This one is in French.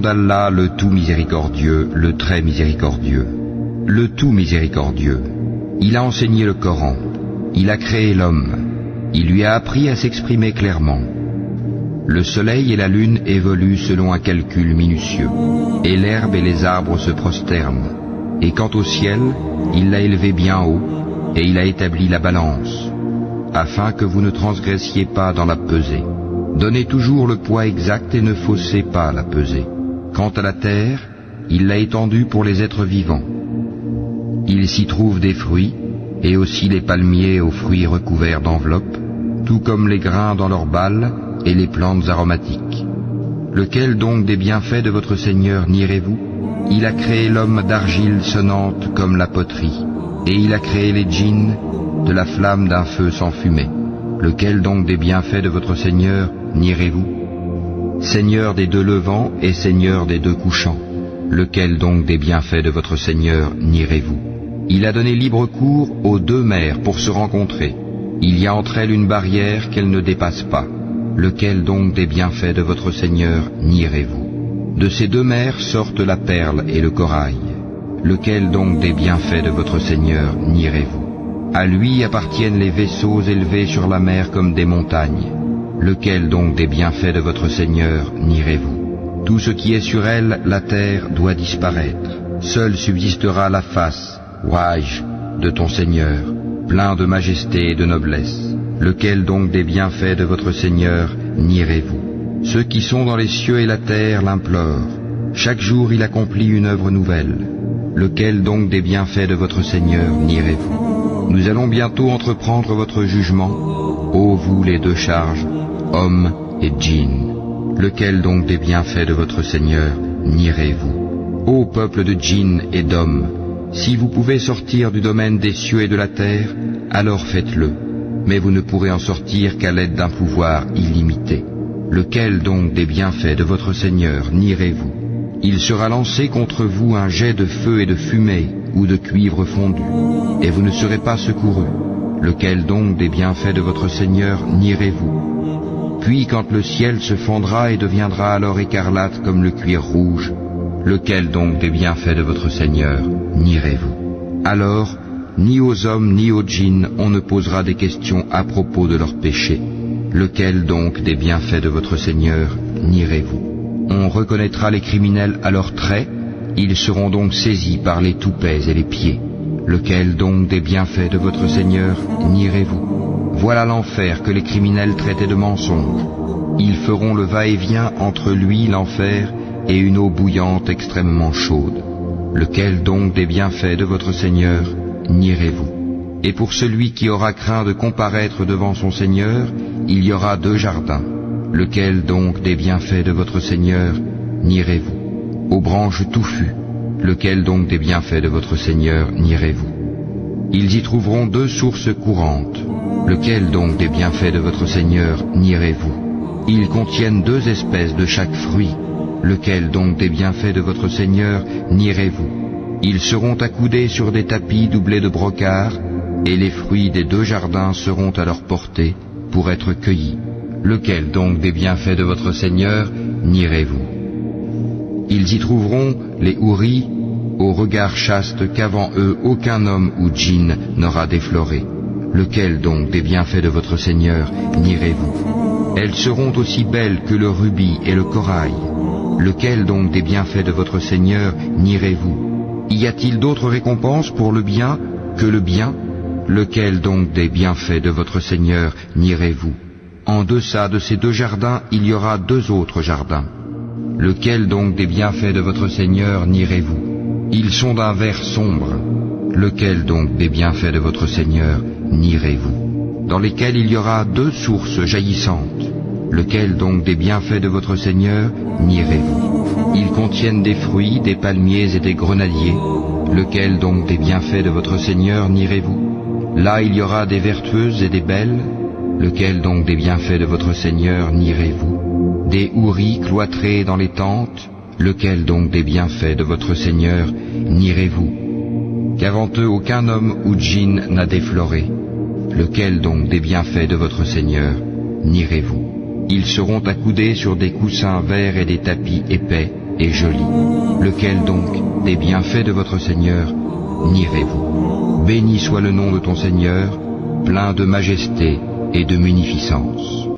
d'Allah le tout miséricordieux, le très miséricordieux. Le tout miséricordieux. Il a enseigné le Coran. Il a créé l'homme. Il lui a appris à s'exprimer clairement. Le soleil et la lune évoluent selon un calcul minutieux, et l'herbe et les arbres se prosternent. Et quant au ciel, il l'a élevé bien haut, et il a établi la balance, afin que vous ne transgressiez pas dans la pesée. Donnez toujours le poids exact et ne faussez pas la pesée. Quant à la terre, il l'a étendue pour les êtres vivants. Il s'y trouve des fruits, et aussi les palmiers aux fruits recouverts d'enveloppes, tout comme les grains dans leurs balles et les plantes aromatiques. Lequel donc des bienfaits de votre Seigneur nierez-vous? Il a créé l'homme d'argile sonnante comme la poterie, et il a créé les djinns de la flamme d'un feu sans fumée. Lequel donc des bienfaits de votre Seigneur nierez-vous? Seigneur des deux levants et Seigneur des deux couchants. Lequel donc des bienfaits de votre Seigneur nierez-vous? Il a donné libre cours aux deux mers pour se rencontrer. Il y a entre elles une barrière qu'elles ne dépassent pas. Lequel donc des bienfaits de votre Seigneur nierez-vous? De ces deux mers sortent la perle et le corail. Lequel donc des bienfaits de votre Seigneur nierez-vous? À lui appartiennent les vaisseaux élevés sur la mer comme des montagnes. Lequel donc des bienfaits de votre Seigneur nierez-vous? Tout ce qui est sur elle, la terre, doit disparaître. Seule subsistera la face, Wajh, de ton Seigneur, plein de majesté et de noblesse. Lequel donc des bienfaits de votre Seigneur nierez-vous? Ceux qui sont dans les cieux et la terre l'implorent. Chaque jour il accomplit une œuvre nouvelle. Lequel donc des bienfaits de votre Seigneur nierez-vous? Nous allons bientôt entreprendre votre jugement, ô vous les deux charges, hommes et djinns. Lequel donc des bienfaits de votre Seigneur nierez-vous? Ô peuple de djinns et d'hommes, si vous pouvez sortir du domaine des cieux et de la terre, alors faites-le, mais vous ne pourrez en sortir qu'à l'aide d'un pouvoir illimité. Lequel donc des bienfaits de votre Seigneur nierez-vous? Il sera lancé contre vous un jet de feu et de fumée, ou de cuivre fondu, et vous ne serez pas secourus. Lequel donc des bienfaits de votre Seigneur nierez-vous? Puis quand le ciel se fendra et deviendra alors écarlate comme le cuir rouge, lequel donc des bienfaits de votre Seigneur nierez-vous? Alors, ni aux hommes ni aux djinns on ne posera des questions à propos de leurs péchés. Lequel donc des bienfaits de votre Seigneur nierez-vous? On reconnaîtra les criminels à leurs traits, ils seront donc saisis par les toupets et les pieds. Lequel donc des bienfaits de votre Seigneur nierez-vous? Voilà l'enfer que les criminels traitaient de mensonge. Ils feront le va-et-vient entre lui, l'enfer, et une eau bouillante extrêmement chaude. Lequel donc des bienfaits de votre Seigneur nierez-vous? Et pour celui qui aura craint de comparaître devant son Seigneur, il y aura deux jardins. Lequel donc des bienfaits de votre Seigneur nierez-vous? Aux branches touffues. Lequel donc des bienfaits de votre Seigneur nierez-vous? Ils y trouveront deux sources courantes. Lequel donc des bienfaits de votre Seigneur nierez-vous? Ils contiennent deux espèces de chaque fruit. Lequel donc des bienfaits de votre Seigneur nierez-vous? Ils seront accoudés sur des tapis doublés de brocart, et les fruits des deux jardins seront à leur portée pour être cueillis. Lequel donc des bienfaits de votre Seigneur nierez-vous? Ils y trouveront les houris, au regard chaste qu'avant eux aucun homme ou djinn n'aura défloré. Lequel donc des bienfaits de votre Seigneur nierez-vous? Elles seront aussi belles que le rubis et le corail. Lequel donc des bienfaits de votre Seigneur nierez-vous? Y a-t-il d'autre récompense pour le bien que le bien? Lequel donc des bienfaits de votre Seigneur nierez-vous? En deçà de ces deux jardins, il y aura deux autres jardins. Lequel donc des bienfaits de votre Seigneur nierez-vous? Ils sont d'un vert sombre. Lequel donc des bienfaits de votre Seigneur nierez-vous? Dans lesquels il y aura deux sources jaillissantes. Lequel donc des bienfaits de votre Seigneur nierez-vous? Ils contiennent des fruits, des palmiers et des grenadiers. Lequel donc des bienfaits de votre Seigneur nierez-vous? Là il y aura des vertueuses et des belles. Lequel donc des bienfaits de votre Seigneur nierez-vous? Des houris cloîtrés dans les tentes. Lequel donc des bienfaits de votre Seigneur nierez-vous? Qu'avant eux aucun homme ou djinn n'a défloré. Lequel donc des bienfaits de votre Seigneur nierez-vous? Ils seront accoudés sur des coussins verts et des tapis épais, et joli. Lequel donc des bienfaits de votre Seigneur nierez-vous? Béni soit le nom de ton Seigneur, plein de majesté et de munificence.